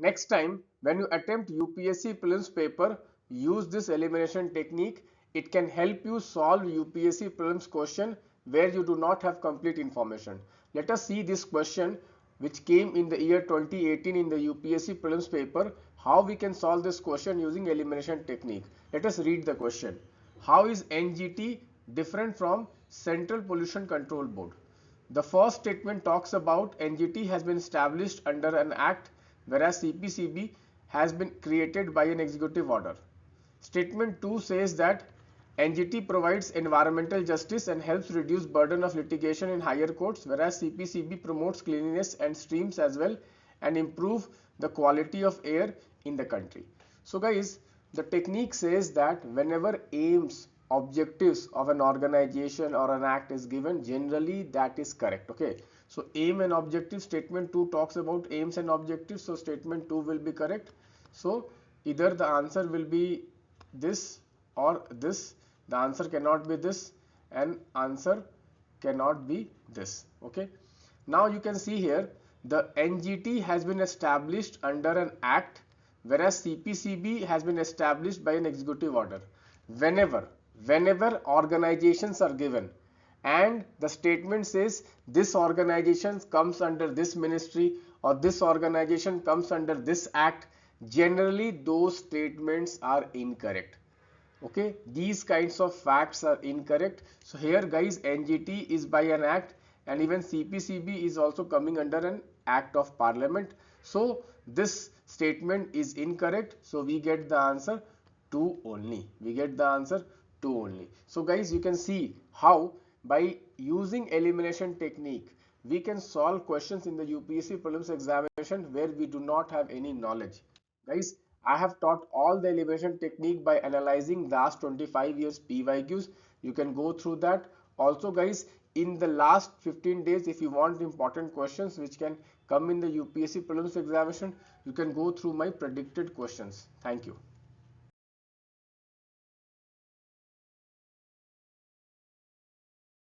Next time when you attempt UPSC prelims paper, use this elimination technique. It can help you solve UPSC prelims question where you do not have complete information. Let us see this question which came in the year 2018 in the UPSC prelims paper, how we can solve this question using elimination technique. Let us read the question. How is NGT different from Central Pollution Control Board? The first statement talks about NGT has been established under an act, whereas CPCB has been created by an executive order. Statement 2 says that NGT provides environmental justice and helps reduce burden of litigation in higher courts, whereas CPCB promotes cleanliness and streams as well and improve the quality of air in the country. So guys, the technique says that whenever aims, objectives of an organization or an act is given, generally that is correct. Okay, so aim and objective, statement 2 talks about aims and objectives, so statement 2 will be correct. So either the answer will be this or this. The answer cannot be this and answer cannot be this. Okay, now you can see here the NGT has been established under an act, whereas CPCB has been established by an executive order. Whenever organizations are given and the statement says this organization comes under this ministry or this organization comes under this act, generally those statements are incorrect. Okay, these kinds of facts are incorrect. So here guys, NGT is by an act and even CPCB is also coming under an act of parliament. So this statement is incorrect. So we get the answer 2 only. We get the answer 2 only. So guys, you can see how by using elimination technique we can solve questions in the UPSC prelims examination where we do not have any knowledge. Guys, I have taught all the elimination technique by analyzing last 25 years PYQs. You can go through that. Also guys, in the last 15 days, if you want important questions which can come in the UPSC prelims examination, you can go through my predicted questions. Thank you.